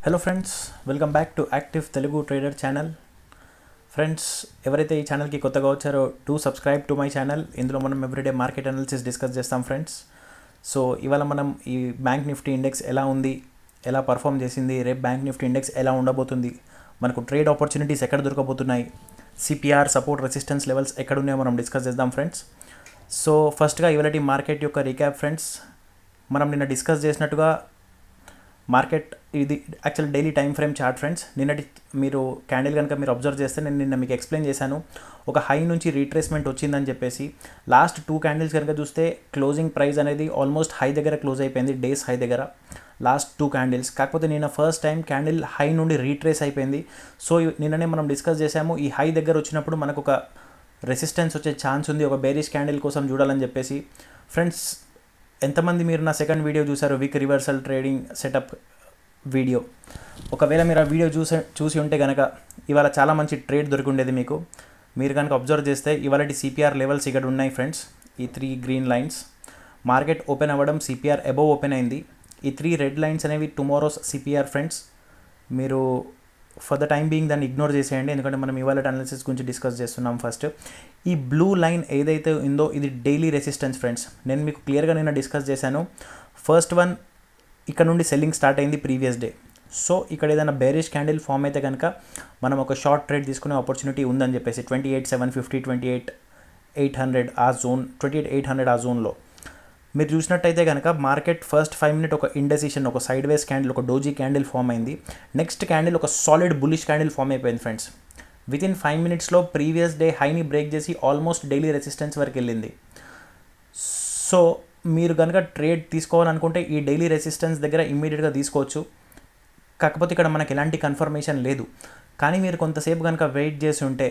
Hello friends, welcome back to active Telugu trader channel. Friends, ఎవరైతే ఈ ఛానల్కి కొత్తగా వచ్చారో to subscribe to my channel. ఇందులో మనం ఎవ్రీడే మార్కెట్ అనాలిసిస్ డిస్కస్ చేస్తాం ఫ్రెండ్స్. సో ఇవాళ మనం ఈ బ్యాంక్ నిఫ్టీ ఇండెక్స్ ఎలా ఉంది, ఎలా పర్ఫామ్ చేసింది, రేపు బ్యాంక్ నిఫ్టీ ఇండెక్స్ ఎలా ఉండబోతుంది, మనకు ట్రేడ్ ఆపర్చునిటీస్ ఎక్కడ దొరకబోతున్నాయి, సిపిఆర్ సపోర్ట్ రెసిస్టెన్స్ లెవెల్స్ ఎక్కడున్నాయో మనం డిస్కస్ చేద్దాం ఫ్రెండ్స్. సో ఫస్ట్గా ఇవాళ మార్కెట్ యొక్క రీక్యాప్ ఫ్రెండ్స్. మనం నిన్న డిస్కస్ చేసినట్టుగా మార్కెట్ ఇది actual daily time frame chart friends. నిన్నటి మీరు క్యాండిల్ కనుక మీరు అబ్జర్వ్ చేస్తే నేను నిన్న మీకు ఎక్స్ప్లెయిన్ చేశాను, ఒక హై నుంచి రీట్రేస్మెంట్ వచ్చిందని చెప్పేసి. లాస్ట్ 2 క్యాండిల్స్ కనుక చూస్తే క్లోజింగ్ ప్రైస్ అనేది ఆల్మోస్ట్ హై దగ్గర క్లోజ్ అయిపోయింది, డేస్ హై దగ్గర లాస్ట్ 2 క్యాండిల్స్. కాకపోతే నిన్న ఫస్ట్ టైం క్యాండిల్ హై నుండి రీట్రేస్ అయిపోయింది. సో నిన్ననే మనం డిస్కస్ చేసాము, ఈ హై దగ్గర వచ్చినప్పుడు మనకు ఒక రెసిస్టెన్స్ వచ్చే ఛాన్స్ ఉంది, ఒక బేరిష్ క్యాండిల్ కోసం చూడాలని చెప్పేసి. ఫ్రెండ్స్, ఎంతమంది మీరు నా సెకండ్ వీడియో చూసారు, week reversal trading setup video? ఒకవేళ మీరు ఆ వీడియో చూసి ఉంటే కనుక ఇవాళ చాలా మంచి ట్రేడ్ దొరికి ఉండేది మీకు. మీరు కనుక అబ్జర్వ్ చేస్తే ఇవాళ సిపిఆర్ లెవెల్స్ ఇక్కడ ఉన్నాయి ఫ్రెండ్స్. ఈ 3 గ్రీన్ లైన్స్ మార్కెట్ ఓపెన్ అవ్వడం సిపిఆర్ అబోవ్ ఓపెన్ అయింది. ఈ 3 రెడ్ లైన్స్ అనేవి టుమారోస్ సిపిఆర్ ఫ్రెండ్స్. మీరు ఫర్ ద టైం బీయింగ్ దాన్ని ఇగ్నోర్ చేసేయండి, ఎందుకంటే మనం ఇవాళ అనాలిసిస్ గురించి డిస్కస్ చేస్తున్నాం. ఫస్ట్ ఈ బ్లూ లైన్ ఏదైతే ఉందో ఇది డైలీ రెసిస్టెన్స్ ఫ్రెండ్స్. నేను మీకు క్లియర్గా నిన్న డిస్కస్ చేశాను. ఫస్ట్ వన్ ఇక్కడ నుండి సెల్లింగ్ స్టార్ట్ అయింది ప్రీవియస్ డే. సో ఇక్కడ ఏదైనా బేరిష్ క్యాండిల్ ఫామ్ అయితే కనుక మనం ఒక షార్ట్ ట్రేడ్ తీసుకునే ఆపర్చునిటీ ఉందని చెప్పేసి 28,750 28,800 ఆ జోన్, 28,800 ఆ జోన్లో మీరు చూసినట్టయితే కనుక మార్కెట్ ఫస్ట్ 5 మినిట్ ఒక ఇండెసిషన్, ఒక సైడ్ వేస్ క్యాండిల్, ఒక డోజీ క్యాండిల్ ఫామ్ అయింది. నెక్స్ట్ క్యాండిల్ ఒక సాలిడ్ బులిష్ క్యాండిల్ ఫామ్ అయిపోయింది ఫ్రెండ్స్. వితిన్ 5 మినిట్స్లో ప్రీవియస్ డే హైని బ్రేక్ చేసి ఆల్మోస్ట్ డైలీ రెసిస్టెన్స్ వరకు వెళ్ళింది. సో మీరు కనుక ట్రేడ్ తీసుకోవాలనుకుంటే ఈ డైలీ రెసిస్టెన్స్ దగ్గర ఇమ్మీడియట్గా తీసుకోవచ్చు. కాకపోతే ఇక్కడ మనకి ఎలాంటి కన్ఫర్మేషన్ లేదు. కానీ మీరు కొంతసేపు కనుక వెయిట్ చేసి ఉంటే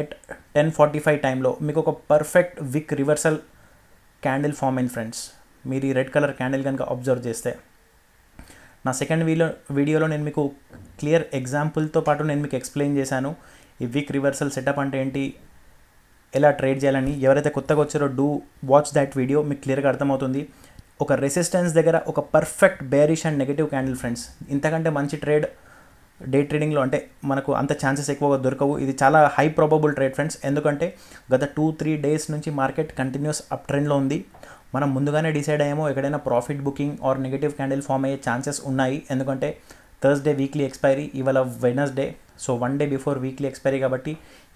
ఎట్ 10:45 టైంలో మీకు ఒక పర్ఫెక్ట్ విక్ రివర్సల్ క్యాండిల్ ఫామ్ అయింది ఫ్రెండ్స్. మీరు ఈ రెడ్ కలర్ క్యాండిల్ కనుక అబ్జర్వ్ చేస్తే, నా సెకండ్ వీడియోలో నేను మీకు క్లియర్ ఎగ్జాంపుల్తో పాటు నేను మీకు ఎక్స్ప్లెయిన్ చేశాను ఈ వీక్ రివర్సల్ సెటప్ అంటే ఏంటి, ఎలా ట్రేడ్ చేయాలని. ఎవరైతే కొత్తగా వచ్చారో డూ వాచ్ దాట్ వీడియో, మీకు క్లియర్గా అర్థమవుతుంది. ఒక రెసిస్టెన్స్ దగ్గర ఒక perfect bearish and negative candle friends. ఇంతకంటే మంచి ట్రేడ్ డే ట్రేడింగ్లో అంటే మనకు అంత ఛాన్సెస్ ఎక్కువగా దొరకవు. ఇది చాలా హై ప్రాబబుల్ ట్రేడ్ ఫ్రెండ్స్, ఎందుకంటే గత 2-3 డేస్ నుంచి మార్కెట్ కంటిన్యూస్ అప్ ట్రెండ్లో ఉంది. మనం ముందుగానే డిసైడ్ అయ్యామో ఎక్కడైనా profit booking or negative candle form అయ్యే ఛాన్సెస్ ఉన్నాయి. ఎందుకంటే థర్స్డే వీక్లీ ఎక్స్పైరీ, ఇవాళ Wednesday, so 1 day before weekly expiry. కాబట్టి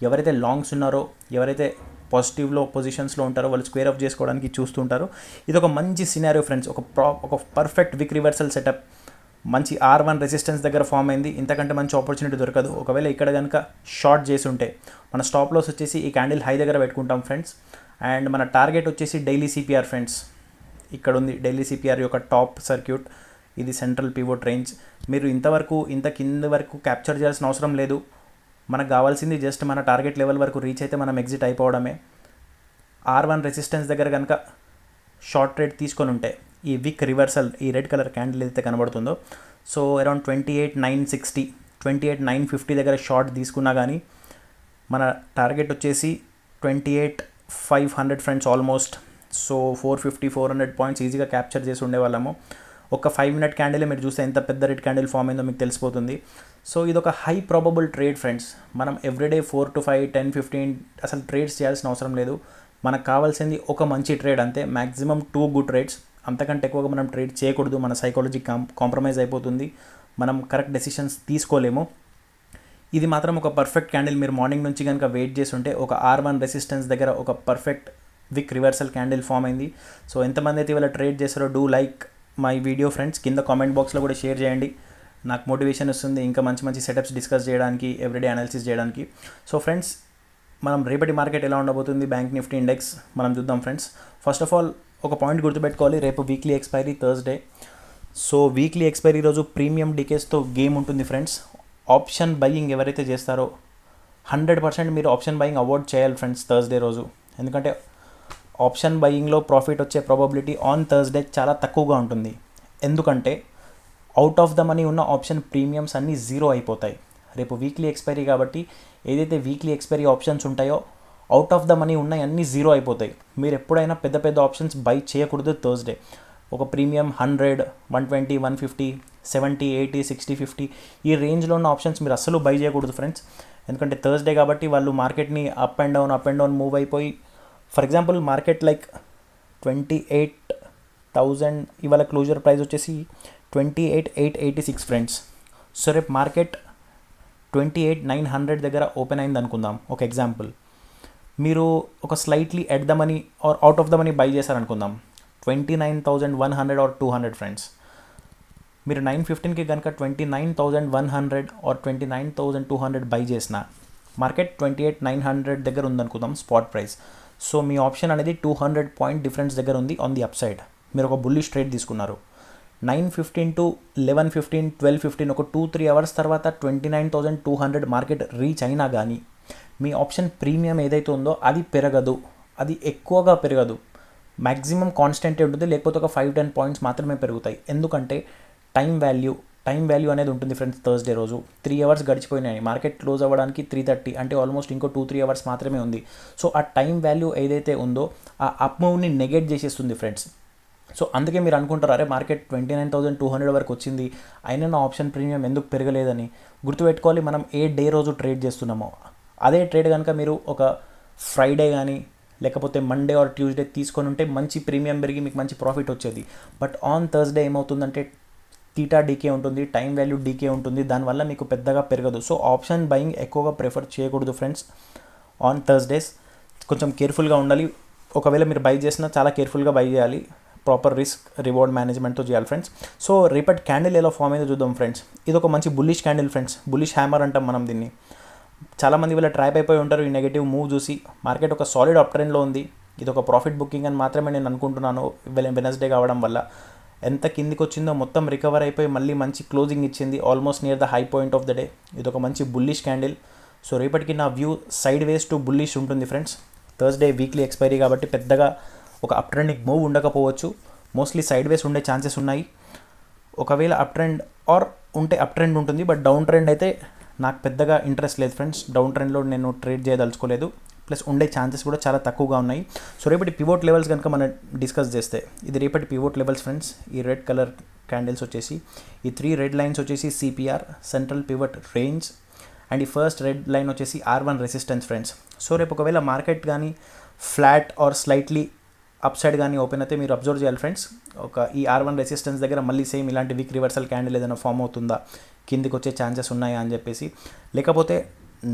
ఎవరైతే లాంగ్స్ ఉన్నారో, ఎవరైతే పాజిటివ్లో పొజిషన్స్లో ఉంటారో వాళ్ళు స్క్వేర్ ఆఫ్ చేసుకోవడానికి చూస్తుంటారు. ఇది ఒక మంచి సినారియో ఫ్రెండ్స్, ఒక పర్ఫెక్ట్ విక్ రివర్సల్ సెటప్. మంచి R1 రెసిస్టెన్స్ దగ్గర ఫామ్ అయింది. ఇంతకంటే మంచి ఆపర్చునిటీ దొరకదు. ఒకవేళ ఇక్కడ కనుక షార్ట్ చేసి ఉంటే మన స్టాప్ లాస్ వచ్చేసి ఈ క్యాండిల్ హై దగ్గర పెట్టుకుంటాం ఫ్రెండ్స్. అండ్ మన టార్గెట్ వచ్చేసి డైలీ సిపిఆర్ ఫ్రెండ్స్. ఇక్కడ ఉంది డైలీ సిపిఆర్ యొక్క టాప్ సర్క్యూట్, ఇది సెంట్రల్ పివోట్ రేంజ్. మీరు ఇంత కింద వరకు క్యాప్చర్ చేయాల్సిన అవసరం లేదు. మనకు కావాల్సింది జస్ట్ మన టార్గెట్ లెవెల్ వరకు రీచ్ అయితే మనం ఎగ్జిట్ అయిపోవడమే. R1 రెసిస్టెన్స్ దగ్గర కనుక షార్ట్ ట్రేడ్ తీసుకొని ఉంటే ఈ విక్ రివర్సల్, ఈ రెడ్ కలర్ క్యాండిల్ ఏదైతే కనబడుతుందో, సో అరౌండ్ 28,960 28,950 దగ్గర షార్ట్ తీసుకున్నా కానీ మన టార్గెట్ వచ్చేసి 28,500 ఫ్రెండ్స్ ఆల్మోస్ట్. సో 450-400 పాయింట్స్ ఈజీగా క్యాప్చర్ చేసి ఉండేవాళ్ళము. ఒక 5 మినిట్ క్యాండిల్ మీరు చూస్తే ఎంత పెద్ద రెడ్ క్యాండిల్ ఫామ్ అయిందో మీకు తెలిసిపోతుంది. సో ఇది ఒక హై ప్రాబబుల్ ట్రేడ్ ఫ్రెండ్స్. మనం ఎవ్రీడే 4 to 5, 10, 15 అసలు ట్రేడ్స్ చేయాల్సిన అవసరం లేదు. మనకు కావాల్సింది ఒక మంచి ట్రేడ్ అంతే, మ్యాక్సిమం 2 గుడ్ ట్రేడ్స్. అంతకంటే ఎక్కువగా మనం ట్రేడ్ చేయకూడదు. మన సైకాలజీ కాంప్రమైజ్ అయిపోతుంది, మనం కరెక్ట్ డెసిషన్స్ తీసుకోలేము. ఇది మాత్రం ఒక పర్ఫెక్ట్ క్యాండిల్. మీరు మార్నింగ్ నుంచి కనుక వెయిట్ చేసి ఉంటే ఒక R1 రెసిస్టెన్స్ దగ్గర ఒక పర్ఫెక్ట్ విక్ రివర్సల్ క్యాండిల్ ఫామ్ అయింది. సో ఎంతమంది అయితే ఇవాళ ట్రేడ్ చేస్తారో do like my video friends. కింద కామెంట్ బాక్స్లో కూడా షేర్ చేయండి, నాకు మోటివేషన్ వస్తుంది ఇంకా మంచి మంచి సెటప్స్ డిస్కస్ చేయడానికి, ఎవ్రీడే అనాలిసిస్ చేయడానికి. సో ఫ్రెండ్స్, మనం రేపటి మార్కెట్ ఎలా ఉండబోతుంది, బ్యాంక్ నిఫ్టీ ఇండెక్స్ మనం చూద్దాం ఫ్రెండ్స్. ఫస్ట్ ఆఫ్ ఆల్ ఒక పాయింట్ గుర్తుపెట్టుకోవాలి, రేపు weekly expiry Thursday. So weekly expiry రోజు ప్రీమియం డికేస్తో గేమ్ ఉంటుంది ఫ్రెండ్స్. ఆప్షన్ బయింగ్ ఎవరైతే చేస్తారో 100% మీరు ఆప్షన్ బయింగ్ అవాయిడ్ చేయాలి ఫ్రెండ్స్ థర్స్డే రోజు. ఎందుకంటే ఆప్షన్ బయింగ్లో ప్రాఫిట్ వచ్చే ప్రాబబిలిటీ ఆన్ థర్స్డే చాలా తక్కువగా ఉంటుంది. ఎందుకంటే అవుట్ ఆఫ్ ద మనీ ఉన్న ఆప్షన్ ప్రీమియమ్స్ అన్నీ జీరో అయిపోతాయి రేపు వీక్లీ ఎక్స్పైరీ. కాబట్టి ఏదైతే వీక్లీ ఎక్స్పైరీ ఆప్షన్స్ ఉంటాయో అవుట్ ఆఫ్ ద మనీ ఉన్నాయి అన్నీ జీరో అయిపోతాయి. మీరు ఎప్పుడైనా పెద్ద పెద్ద ఆప్షన్స్ బై చేయకూడదు థర్స్డే. ఒక ప్రీమియం 100, 120, 150, 70, 80, 60, 50 ఈ రేంజ్లో ఉన్న ఆప్షన్స్ మీరు అస్సలు బై చేయకూడదు ఫ్రెండ్స్. ఎందుకంటే థర్స్డే కాబట్టి వాళ్ళు మార్కెట్ని అప్ అండ్ డౌన్ మూవ్ అయిపోయి, ఫర్ ఎగ్జాంపుల్ మార్కెట్ లైక్ 28,000 ఇవాళ క్లోజర్ ప్రైస్ వచ్చేసి 28,886 ఫ్రెండ్స్. సో రేపు మార్కెట్ 28,900 దగ్గర ఓపెన్ అయింది అనుకుందాం ఒక ఎగ్జాంపుల్. మీరు ఒక slightly at the money or out of the money buy చేశారనుకుందాం 29,100 ఆర్ 200 ఫ్రెండ్స్. మీరు 9:15కి కనుక 29,100 ఆర్ 29,200 బై చేసిన మార్కెట్ 28,900 దగ్గర ఉందనుకుందాం స్పాట్ ప్రైస్. సో మీ ఆప్షన్ అనేది 200 పాయింట్ డిఫరెన్స్ దగ్గర ఉంది ఆన్ ది అప్ సైడ్. మీరు ఒక బుల్లిష్ ట్రేడ్ తీసుకున్నారు. 9:15 to 11:15, 12:15 ఒక 2-3 అవర్స్ తర్వాత 29,200 మార్కెట్ రీచ్ అయినా కానీ మీ ఆప్షన్ ప్రీమియం ఏదైతే ఉందో అది పెరగదు, అది ఎక్కువగా పెరగదు. మ్యాక్సిమం కాన్స్టెంటే ఉంటుంది, లేకపోతే ఒక 5-10 పాయింట్స్ మాత్రమే పెరుగుతాయి. ఎందుకంటే టైం వాల్యూ అనేది ఉంటుంది ఫ్రెండ్స్. థర్స్డే రోజు 3 అవర్స్ గడిచిపోయినాయి, మార్కెట్ క్లోజ్ అవ్వడానికి 3:30, అంటే ఆల్మోస్ట్ ఇంకో 2-3 అవర్స్ మాత్రమే ఉంది. సో ఆ టైం వాల్యూ ఏదైతే ఉందో ఆ అప్ మూవ్ని నెగెట్ చేసేస్తుంది ఫ్రెండ్స్. సో అందుకే మీరు అనుకుంటారు, అరే మార్కెట్ 29,200 వరకు వచ్చింది, అయినా నా ఆప్షన్ ప్రీమియం ఎందుకు పెరగలేదని. గుర్తుపెట్టుకోవాలి, మనం ఏ డే రోజు ట్రేడ్ చేస్తున్నామో అదే ట్రేడ్ కనుక మీరు ఒక ఫ్రైడే కానీ లేకపోతే మండే ఆర్ ట్యూస్డే తీసుకొని ఉంటే మంచి ప్రీమియం పెరిగి మీకు మంచి ప్రాఫిట్ వచ్చేది. బట్ ఆన్ థర్స్డే ఏమవుతుందంటే థీటా డీకే ఉంటుంది, టైం వాల్యూ డీకే ఉంటుంది, దానివల్ల మీకు పెద్దగా పెరగదు. సో ఆప్షన్ బయింగ్ ఎక్కువగా ప్రిఫర్ చేయకూడదు ఫ్రెండ్స్ ఆన్ థర్స్డేస్. కొంచెం కేర్ఫుల్గా ఉండాలి. ఒకవేళ మీరు బై చేసినా చాలా కేర్ఫుల్గా బై చేయాలి, ప్రాపర్ రిస్క్ రివార్డ్ మేనేజ్మెంట్తో చేయాలి ఫ్రెండ్స్. సో రేపటి క్యాండిల్ ఎలా ఫామ్ అయిందో చూద్దాం ఫ్రెండ్స్. ఇది ఒక మంచి bullish candle friends, bullish hammer అంటాం మనం దీన్ని. చాలామంది వీళ్ళ ట్రాప్ అయిపోయి ఉంటారు ఈ నెగిటివ్ మూవ్ చూసి. మార్కెట్ ఒక సాలిడ్ అప్ ట్రెండ్లో ఉంది, ఇది ఒక ప్రాఫిట్ బుకింగ్ అని మాత్రమే నేను అనుకుంటున్నాను వెనస్డే కావడం వల్ల. ఎంత కిందికి వచ్చిందో మొత్తం రికవర్ అయిపోయి మళ్ళీ మంచి క్లోజింగ్ ఇచ్చింది, almost near the high point of the day. ఇది ఒక మంచి బుల్లిష్ క్యాండిల్. సో రేపటికి నా view side ways to bullish ఉంటుంది ఫ్రెండ్స్. థర్స్డే వీక్లీ ఎక్స్పైరీ కాబట్టి పెద్దగా ఒక అప్ ట్రెండింగ్ మూవ్ ఉండకపోవచ్చు, మోస్ట్లీ సైడ్ వేస్ ఉండే ఛాన్సెస్ ఉన్నాయి. ఒకవేళ అప్ ట్రెండ్ ఆర్ ఉంటే అప్ ట్రెండ్ ఉంటుంది, బట్ డౌన్ ట్రెండ్ అయితే నాకు పెద్దగా ఇంట్రెస్ట్ లేదు ఫ్రెండ్స్. డౌన్ ట్రెండ్లో నేను ట్రేడ్ చేయదలుచుకోలేదు, ప్లస్ ఉండే ఛాన్సెస్ కూడా చాలా తక్కువగా ఉన్నాయి. సో రేపటి పివోట్ లెవెల్స్ కనుక మనం డిస్కస్ చేస్తే, ఇది రేపటి పివోట్ లెవెల్స్ ఫ్రెండ్స్. ఈ రెడ్ కలర్ క్యాండిల్స్ వచ్చేసి ఈ 3 రెడ్ లైన్స్ వచ్చేసి CPR central pivot range, and ఈ ఫస్ట్ రెడ్ లైన్ వచ్చేసి R1 రెసిస్టెన్స్ ఫ్రెండ్స్. సో రేపు ఒకవేళ మార్కెట్ కానీ flat are slightly up side కానీ ఓపెన్ అయితే మీరు అబ్జర్వ్ చేయాలి ఫ్రెండ్స్. ఈ R1 రెసిస్టెన్స్ దగ్గర మళ్ళీ సేమ్ ఇలాంటి వీక్ రివర్సల్ క్యాండిల్ ఏదైనా ఫామ్ అవుతుందా, కిందికి వచ్చే ఛాన్సెస్ ఉన్నాయా అని చెప్పేసి. లేకపోతే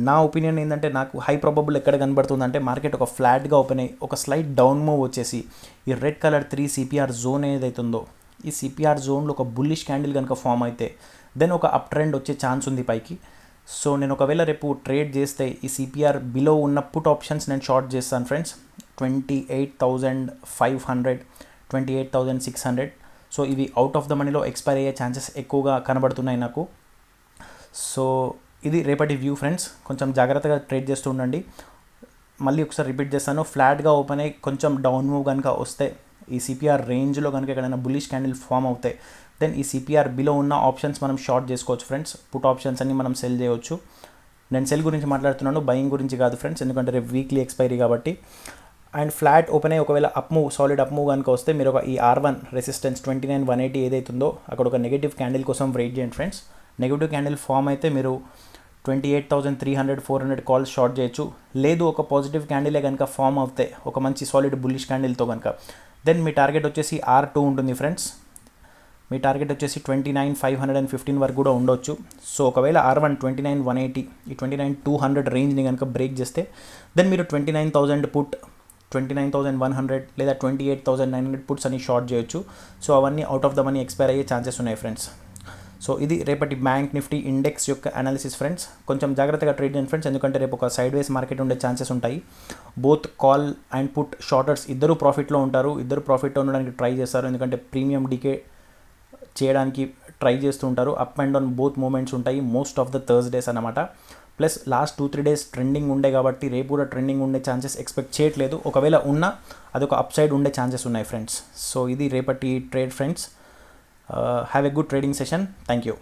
నా ఒపీనియన్ ఏంటంటే, నాకు హై ప్రాబబుల్ ఎక్కడ కనబడుతుందంటే మార్కెట్ ఒక ఫ్లాట్గా ఓపెన్ అయ్యి ఒక స్లైట్ డౌన్ మూవ్ వచ్చేసి ఈ రెడ్ కలర్ 3 సిపిఆర్ జోన్ ఏదైతుందో ఈ సిపిఆర్ జోన్లో ఒక బుల్లిష్ క్యాండిల్ కనుక ఫామ్ అయితే దెన్ ఒక అప్ ట్రెండ్ వచ్చే ఛాన్స్ ఉంది పైకి. సో నేను ఒకవేళ రేపు ట్రేడ్ చేస్తే ఈ సిపిఆర్ బిలో ఉన్న పుట్ ఆప్షన్స్ నేను షార్ట్ చేస్తాను ఫ్రెండ్స్. 28,500, 28,600. సో ఇవి అవుట్ ఆఫ్ ద మనీలో ఎక్స్పైర్ అయ్యే ఛాన్సెస్ ఎక్కువగా కనబడుతున్నాయి నాకు. సో ఇది రేపటి వ్యూ ఫ్రెండ్స్. కొంచెం జాగ్రత్తగా ట్రేడ్ చేస్తూ ఉండండి. మళ్ళీ ఒకసారి రిపీట్ చేస్తాను, ఫ్లాట్గా ఓపెన్ అయ్యి కొంచెం డౌన్ మూవ్ కనుక వస్తే ఈ సిపిఆర్ రేంజ్లో కనుక ఎక్కడైనా బుల్లిష్ క్యాండిల్ ఫామ్ అవుతాయి, దెన్ ఈ సిపిఆర్ బిలో ఉన్న ఆప్షన్స్ మనం షార్ట్ చేసుకోవచ్చు ఫ్రెండ్స్. పుట్ ఆప్షన్స్ అన్ని మనం సెల్ చేయవచ్చు. నేను సెల్ గురించి మాట్లాడుతున్నాను, బయింగ్ గురించి కాదు ఫ్రెండ్స్, ఎందుకంటే రేపు వీక్లీ ఎక్స్పైరీ కాబట్టి. అండ్ ఫ్లాట్ ఓపెన్ అయ్యి ఒకవేళ up move solid up move కనుక వస్తే మీరు ఒక ఈ R1 రెసిస్టెన్స్ 29,180 ఏదైతుందో అక్కడ ఒక నెగిటివ్ క్యాండిల్ కోసం వెయిట్ చేయండి ఫ్రెండ్స్. నెగిటివ్ క్యాండిల్ ఫామ్ అయితే మీరు 28,300, 400 కాల్స్ షార్ట్ చేయొచ్చు. లేదు ఒక పాజిటివ్ క్యాండిలే కనుక ఫామ్ అవుతే ఒక మంచి సాలిడ్ బుల్లిష్ క్యాండిల్తో కనుక, దెన్ మీ టార్గెట్ వచ్చేసి R2 ఉంటుంది ఫ్రెండ్స్. మీ టార్గెట్ వచ్చేసి 29,515 వరకు కూడా ఉండొచ్చు. సో ఒకవేళ R1 29,180 ఈ 29,200 రేంజ్ని కనుక బ్రేక్ చేస్తే దెన్ మీరు 29,000 పుట్, 29,100 లేదా 28,900 పుట్స్ అని షార్ట్ చేయొచ్చు. సో అవన్నీ out of the money expire అయ్యే ఛాన్సెస్ ఉన్నాయి ఫ్రెండ్స్. సో ఇది రేపటి బ్యాంక్ నిఫ్టీ ఇండెక్స్ యొక్క అనాలిసిస్ ఫ్రెండ్స్. కొంచెం జాగ్రత్తగా ట్రేడ్ చేయండి ఫ్రెండ్స్, ఎందుకంటే రేపు ఒక సైడ్ వేస్ మార్కెట్ ఉండే ఛాన్సెస్ ఉంటాయి. బోత్ కాల్ అండ్ పుట్ షార్టర్స్ ఇద్దరు ప్రాఫిట్లో ఉంటారు, ఇద్దరు ప్రాఫిట్లో ఉండడానికి ట్రై చేస్తారు, ఎందుకంటే ప్రీమియం డీకే చేయడానికి ట్రై చేస్తూ ఉంటారు. Up and down both moments ఉంటాయి మోస్ట్ ఆఫ్ ద థర్స్డేస్ అన్నమాట. ప్లస్ లాస్ట్ 2-3 డేస్ ట్రెండింగ్ ఉండే కాబట్టి రేపు కూడా ట్రెండింగ్ ఉండే ఛాన్సెస్ ఎక్స్పెక్ట్ చేయట్లేదు. ఒకవేళ ఉన్నా అదొక అప్ సైడ్ ఉండే ఛాన్సెస్ ఉన్నాయి ఫ్రెండ్స్. సో ఇది రేపటి trade friends. Have a good trading session. Thank you.